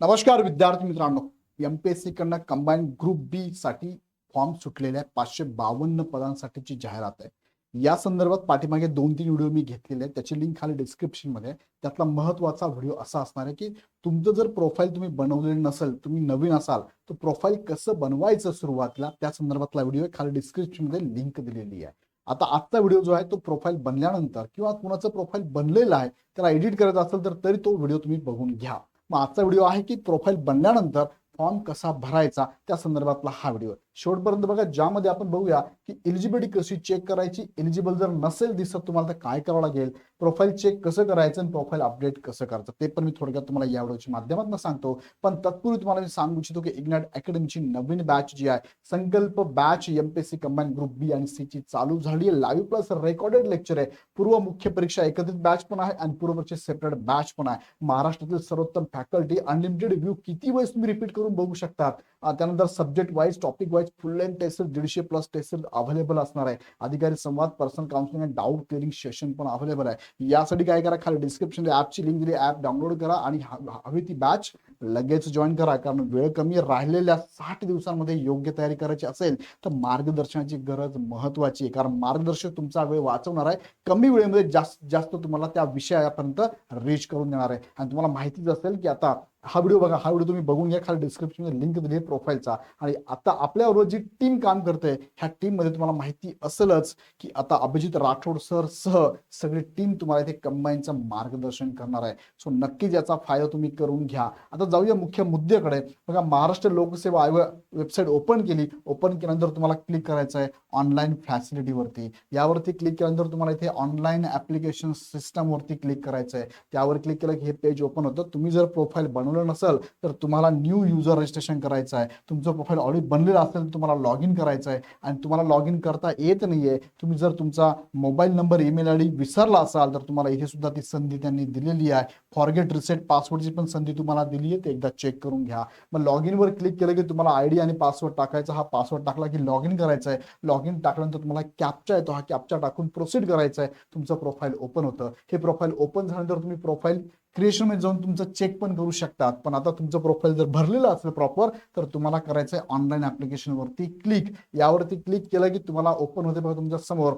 नमस्कार विद्यार्थी मित्रांनो, एमपीएससी कडनं कंबाईन ग्रुप बी साठी फॉर्म सुटलेल्या 552 पदांसाठीची जाहिरात आहे. या संदर्भात पाठीमागे 2-3 व्हिडिओ मी घेतलेले आहेत. त्याची लिंक खाली डिस्क्रिप्शन मध्ये. त्यातला महत्त्वाचा व्हिडिओ असा असणार आहे की तुमचं जर प्रोफाईल तुम्ही बनवलेलं नसेल, तुम्ही नवीन असाल, तर प्रोफाईल कसं बनवायचं सुरुवातीला त्या संदर्भातला व्हिडिओ खाली डिस्क्रिप्शन मध्ये लिंक दिलेली आहे. आता आजचा व्हिडिओ जो आहे तो प्रोफाईल बनल्यानंतर किंवा कुणाचं प्रोफाईल बनलेलं आहे त्याला एडिट करायचं असेल तर तरी तो व्हिडिओ तुम्ही बघून घ्या. मग आजचा व्हिडिओ आहे की प्रोफाईल बनल्यानंतर फॉर्म कसा भरायचा त्या संदर्भातला हा व्हिडिओ. शेवटपर्यंत बघा, ज्यामध्ये आपण बघूया की एलिजिबिलिटी कशी चेक करायची, एलिजिबल जर नसेल दिसत तुम्हाला तर काय करावं लागेल, प्रोफाईल चेक कसं करायचं आणि प्रोफाईल अपडेट कसं करायचं ते पण मी थोडक्यात तुम्हाला या व्हिडिओच्या माध्यमातून सांगतो. पण तत्पूर्वी तुम्हाला मी सांगू इच्छितो की इग्नाइट अकॅडमीची नवीन बॅच जी आहे, संकल्प बॅच एमपीएससी कंबाईन ग्रुप बी आणि सी ची चालू झाली आहे. लाईव्ह प्लस रेकॉर्डेड लेक्चर आहे. पूर्व मुख्य परीक्षा एकत्रित बॅच पण आहे आणि पूर्व परीक्षा सेपरेट बॅच पण आहे. महाराष्ट्रातील सर्वोत्तम फॅकल्टी, अनलिमिटेड व्ह्यू किती वेळेस तुम्ही रिपीट करून बघू शकतात. त्यानंतर subject wise, topic wise full length test 150+ test available असणार आहे. अधिकारी संवाद, पर्सनल काउन्सिलिंग आणि डाऊट क्लिअरिंग सेशन पण अवेलेबल आहे. यासाठी काय करा, खाली डिस्क्रिप्शन ऍपची लिंक दिली, ऍप डाउनलोड करा आणि हवी ती बॅच लगेच जॉईन करा. कारण वेळ कमी, राहिलेल्या 60 दिवसांमध्ये योग्य तयारी करायची असेल तर मार्गदर्शनाची गरज महत्वाची आहे. कारण मार्गदर्शक तुमचा वेळ वाचवणार आहे, कमी वेळेमध्ये जास्तीत जास्त तुम्हाला त्या विषयापर्यंत रीच करून देणार आहे. आणि तुम्हाला माहितीच असेल की आता हा व्हिडिओ बघा, हा व्हिडिओ तुम्ही बघून घ्या, खाली डिस्क्रिप्शन मध्ये लिंक दिली आहे प्रोफाईलचा. आणि आता आपल्याबरोबर जी टीम काम करते ह्या टीम मध्ये तुम्हाला माहिती असेलच की आता अभिजित राठोड सर सह सगळी टीम तुम्हाला इथे कंबाईनचं मार्गदर्शन करणार आहे. सो नक्कीच याचा फायदा तुम्ही करून घ्या. आता जाऊया मुख्य मुद्द्याकडे. बघा, महाराष्ट्र लोकसेवा आयोग वेबसाईट ओपन केली. ओपन केल्यानंतर तुम्हाला क्लिक करायचं आहे ऑनलाईन फॅसिलिटीवरती. यावरती क्लिक केल्यानंतर तुम्हाला इथे ऑनलाईन ऍप्लिकेशन सिस्टम वरती क्लिक करायचं आहे. त्यावर क्लिक केलं की हे पेज ओपन होतं. तुम्ही जर प्रोफाईल बनवलं नसेल तर तुम्हाला न्यू युजर रजिस्ट्रेशन करायचं आहे. तुमचं प्रोफाईल ऑलरेडी बनलेलं असेल तर तुम्हाला लॉग इन करायचं आहे. आणि तुम्हाला लॉग इन करता येत नाहीये, तुम्ही जर तुमचा मोबाईल नंबर, ईमेल आयडी विसरला असाल तर तुम्हाला इथे सुद्धा ती संधी त्यांनी दिलेली आहे. फॉरगेट रिसेट पासवर्डची पण संधी तुम्हाला दिली आहे, ते एकदा चेक करून घ्या. मग लॉग इन वर क्लिक केलं की तुम्हाला आयडी आणि पासवर्ड टाकायचा. हा पासवर्ड टाकला की लॉग इन करायचं आहे. लॉग इन टाकल्यानंतर तुम्हाला कॅप्चा येतो, हा कॅप्चा टाकून प्रोसीड करायचं आहे. तुमचं प्रोफाईल ओपन होतं. हे प्रोफाईल ओपन झाल्यानंतर तुम्ही प्रोफाईल क्रिएशन मध्ये जाऊन तुमचं चेक पण करू शकतात. पण आता तुमचं प्रोफाईल जर भरलेलं असेल प्रॉपर तर तुम्हाला करायचं आहे ऑनलाईन ऍप्लिकेशन वरती क्लिक. यावरती क्लिक केलं की तुम्हाला ओपन होते बघा तुमच्या समोर.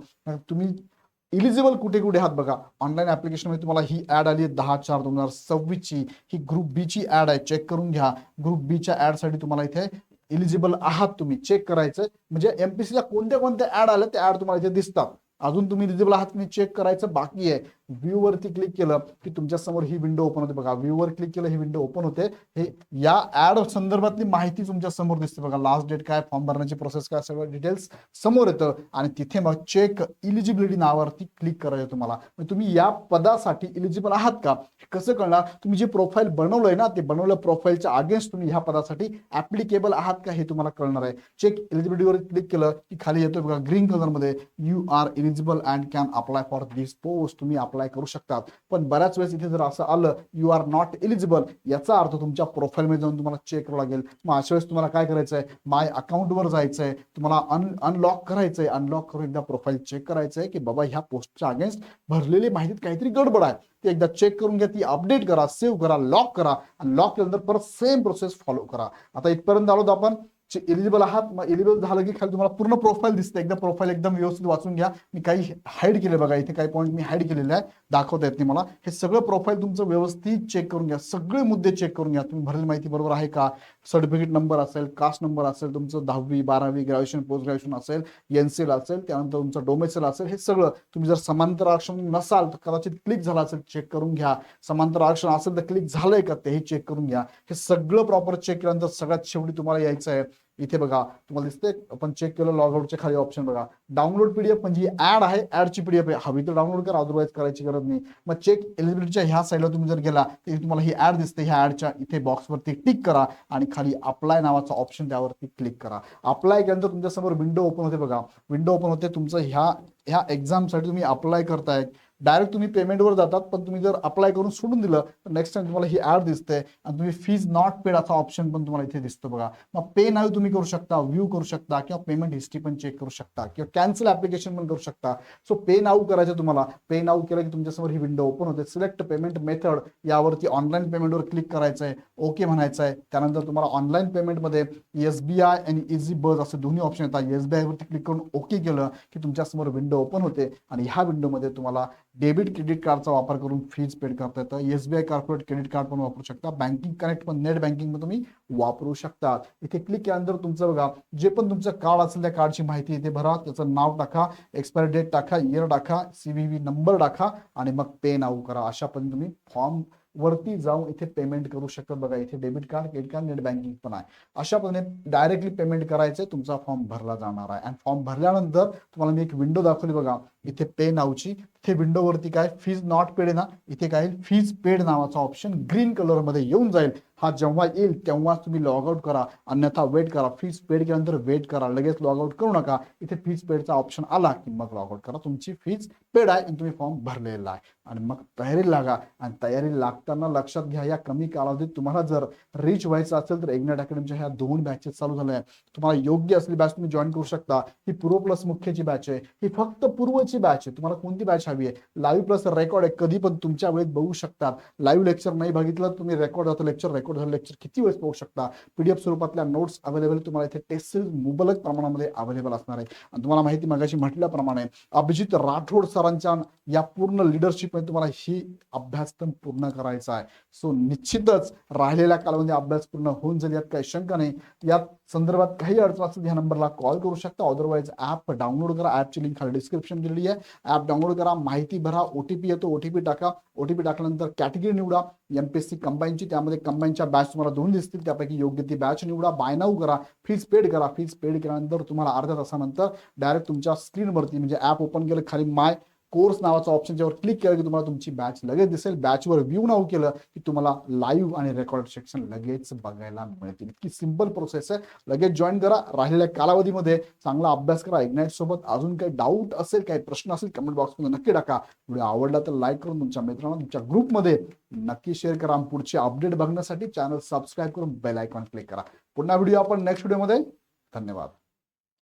तुम्ही इलिजिबल कुठे कुठे आहात बघा. ऑनलाईन ऍप्लिकेशन मध्ये तुम्हाला ही ऍड आली आहे 10/4/2026 ची. ही ग्रुप बी ची ऍड आहे, चेक करून घ्या. ग्रुप बी च्या ऍड साठी तुम्हाला इथे इलिजिबल आहात तुम्ही चेक करायचं. म्हणजे एमपीसी ला कोणत्या कोणत्या ऍड आल्या त्या ऍड तुम्हाला इथे दिसतात. अजून तुम्ही इलिजिबल आहात तुम्ही चेक करायचं बाकी आहे. व्ह्यू वरती क्लिक केलं की तुमच्या समोर ही विंडो ओपन होते बघा. व्ह्यू वर क्लिक केलं ही विंडो ओपन होते. हे या ऍड संदर्भातली माहिती तुमच्या समोर दिसते बघा. लास्ट डेट काय, फॉर्म भरण्याची प्रोसेस काय, सगळं डिटेल्स समोर येतं. आणि तिथे मग चेक इलिजिबिलिटी नावावरती क्लिक करायचं तुम्हाला. तुम्ही या पदासाठी इलिजिबल आहात का कसं कळणार? तुम्ही जे प्रोफाईल बनवलंय ना, ते बनवलं प्रोफाईलच्या अगेन्स्ट तुम्ही ह्या पदासाठी ऍप्लिकेबल आहात का हे तुम्हाला कळणार आहे. चेक एलिजिबिलिटीवर क्लिक केलं की खाली येतोय बघा ग्रीन कलर मध्ये, you are eligible and can apply for this post. तुम्ही अप्लाय करू शकतात. पण बऱ्याच वेळेस इथे जर असं आलं यू आर नॉट एलिजिबल, याचा अर्थ तुमच्या प्रोफाईल मध्ये जाऊन तुम्हाला चेक करावं लागेल. मग अशा वेळेस तुम्हाला काय करायचं आहे, माय अकाउंट वर जायचंय, तुम्हाला अनलॉक करायचंय. अनलॉक करून एकदा प्रोफाईल चेक करायचंय की बाबा ह्या पोस्टच्या अगेन्स्ट भरलेली माहितीत काहीतरी गडबड आहे, ते एकदा चेक करून घ्या. ती अपडेट करा, सेव्ह करा, लॉक करा. आणि लॉक केल्यानंतर परत सेम प्रोसेस फॉलो करा. आता इथपर्यंत आलो आपण एलिजिबल आहात. मग एलिजिबल झालं की खाली तुम्हाला पूर्ण प्रोफाईल दिसते. एकदा प्रोफाईल एकदम व्यवस्थित वाचून घ्या. मी काही हाईड केले बघा, इथे काही पॉईंट मी हाईड केलेले आहे, दाखवता येत नाही मला. हे सगळं प्रोफाईल तुमचं व्यवस्थित चेक करून घ्या. सगळे मुद्दे चेक करून घ्या. तुम्ही भरलेली माहिती बरोबर आहे का, सर्टिफिकेट नंबर असेल, कास्ट नंबर असेल, तुमचं 10वी 12वी ग्रॅज्युएशन पोस्ट ग्रॅज्युएशन असेल, एनसीएल असेल, त्यानंतर तुमचं डोमेसेल असेल, हे सगळं. तुम्ही जर समांतर आरक्षण नसाल तर कदाचित क्लिक झालं असेल, चेक करून घ्या. समांतर आरक्षण असेल तर क्लिक झालंय का तेही चेक करून घ्या. हे सगळं प्रॉपर चेक केल्यानंतर सगळ्यात शेवटी तुम्हाला यायचं आहे इथे बघा. तुम्हाला दिसते आपण चेक केलं लॉगआउटच्या खाली ऑप्शन बघा, डाउनलोड पीडीएफ. म्हणजे ऍड आहे, ऍडची पीडीएफ आहे, हवी तर डाउनलोड करा, अदरवाईज करायची गरज नाही. मग चेक एलिजिबिलिटीच्या ह्या साईडला तुम्ही जर गेला तर तुम्हाला ही ऍड दिसते. ह्या ऍडच्या इथे बॉक्सवरती टिक करा आणि खाली अप्लाय नावाचा ऑप्शन त्यावरती क्लिक करा. अप्लाय केल्यानंतर तुमच्या समोर विंडो ओपन होते बघा. विंडो ओपन होते तुमचं ह्या एक्झामसाठी तुम्ही अप्लाय करताय डायरेक्ट तुम्ही पेमेंटवर जातात, पण तुम्ही जर अप्लाय करून सोडून दिलं तर नेक्स्ट टाइम तुम्हाला ही ऍड दिसते आणि तुम्ही फीज नॉट पेड असा ऑप्शन पण तुम्हाला इथे दिसतो बघा. मग पे नाव तुम्ही करू शकता, व्ह्यू करू शकता किंवा पेमेंट हिस्ट्री पण चेक करू शकता किंवा कॅन्सल ऍप्लिकेशन पण करू शकता. सो पे नाव करायचं तुम्हाला. पे नाव केलं की तुमच्यासमोर ही विंडो ओपन होते. सिलेक्ट पेमेंट मेथड यावरती ऑनलाईन पेमेंटवर क्लिक करायचं आहे, ओके म्हणायचं आहे. त्यानंतर तुम्हाला ऑनलाईन पेमेंटमध्ये SBI आणि इझी बस असे दोन्ही ऑप्शन येतात. SBI वरती क्लिक करून ओके केलं की तुमच्यासमोर विंडो ओपन होते आणि ह्या विंडोमध्ये तुम्हाला डेबिट क्रेडिट कार्डचा वापर करून फीज पेड करता येतं. SBI कॉर्पोरेट क्रेडिट कार्ड पण वापरू शकता. बँकिंग कनेक्ट पण नेट बँकिंग पण तुम्ही वापरू शकता. इथे क्लिक केल्यानंतर तुमचं बघा जे पण तुमचं कार्ड असेल त्या कार्डची माहिती इथे भरा, त्याचं नाव टाका, एक्सपायरी डेट टाका, इयर टाका, CVV नंबर टाका आणि मग पे नाव करा. अशा पद्धतीने तुम्ही फॉर्म वरती जाऊन इथे पेमेंट करू शकता. बघा इथे debit card, credit card, net banking पण आहे. अशा पद्धतीने डायरेक्टली पेमेंट करायचं, तुमचा फॉर्म भरला जाणार आहे. आणि फॉर्म भरल्यानंतर तुम्हाला मी एक विंडो दाखवली बघा इथे पे नावची. इथे विंडोवरती काय फीज नॉट पेड आहे ना, इथे काय फीज पेड नावाचा ऑप्शन ग्रीन कलर मध्ये येऊन जाईल. हा जेव्हा येईल तेव्हा तुम्ही लॉग आउट करा, अन्यथा वेट करा. फीज पेड केल्यानंतर वेट करा, लगेच लॉग आउट करू नका. इथे फीज पेडचा ऑप्शन आला की मग लॉग आउट करा. तुमची फीज पेड आहे आणि तुम्ही फॉर्म भरलेला आहे आणि मग तयारी लागा. आणि तयारी लागताना लक्षात घ्या या कमी कालावधीत तुम्हाला जर रिच व्हायचं असेल तर इग्नाइट अकॅडमीच्या ह्या 2 बॅचेस चालू झाल्या आहेत. तुम्हाला योग्य असलेली बॅच तुम्ही जॉईन करू शकता. ही पूर्व प्लस मुख्यची बॅच आहे, ही फक्त पूर्वची बॅच आहे. तुम्हाला कोणती बॅच हवी आहे? लाईव्ह प्लस रेकॉर्ड आहे, कधी पण तुमच्या वेळेत बघू शकतात. लाईव्ह लेक्चर नाही बघितलं तुम्ही, रेकॉर्ड जातं लेक्चर, रेकॉर्ड झालं लेक्चर किती वेळेस पाहू शकता. PDF स्वरूपातल्या नोट्स अवेलेबल तुम्हाला इथे टेस्ट सिरीज मुबलक प्रमाणामध्ये अवेलेबल असणार आहे. आणि तुम्हाला माहिती मगाशी म्हटल्याप्रमाणे अभिजित राठोड सरांच्या या पूर्ण लिडरशिपमध्ये तुम्हाला ही अभ्यासक्रम पूर्ण करायचा आहे. सो निश्चितच राहिलेल्या कालावधी अभ्यास पूर्ण होऊन जाईल, यात काही शंका नाही. यात संदर्भात काही अडचण असेल ह्या नंबरला कॉल करू शकता. अदरवाईज ऍप डाउनलोड करा. ऍपची लिंक खाली डिस्क्रिप्शन दिलेली आहे. ऍप डाउनलोड करा, माहिती भरा, OTP येतो, OTP टाका. OTP टाकल्यानंतर कॅटेगरी निवडा MPSC कंबाईनची. त्यामध्ये कंबाईनच्या बॅच तुम्हाला 2 दिसतील, त्यापैकी योग्य ती बॅच निवडा. बाय नाऊ करा, फीज पेड करा. फीज पेड केल्यानंतर तुम्हाला अर्ध्या तासानंतर डायरेक्ट तुमच्या स्क्रीनवरती म्हणजे ऍप ओपन केलं, खाली माय कोर्स नावाचा ऑप्शन ज्यावर क्लिक केलं की तुम्हाला तुमची बॅच लगेच दिसेल. बॅचवर व्ह्यू नाव केलं की तुम्हाला लाईव्ह आणि रेकॉर्ड सेक्शन लगेच बघायला मिळतील. इतकी सिंपल प्रोसेस आहे. लगेच जॉईन करा. राहिलेल्या कालावधीमध्ये चांगला अभ्यास करा इग्नाइट सोबत. अजून काही डाऊट असेल, काही प्रश्न असेल कमेंट बॉक्समध्ये नक्की टाका. व्हिडिओ आवडला तर लाईक करून तुमच्या मित्रांना तुमच्या ग्रुपमध्ये नक्की शेअर करा. पुढचे अपडेट बघण्यासाठी चॅनल सबस्क्राईब करून बेल आयकॉन क्लिक करा. पुन्हा व्हिडिओ आपण नेक्स्ट व्हिडिओमध्ये. धन्यवाद.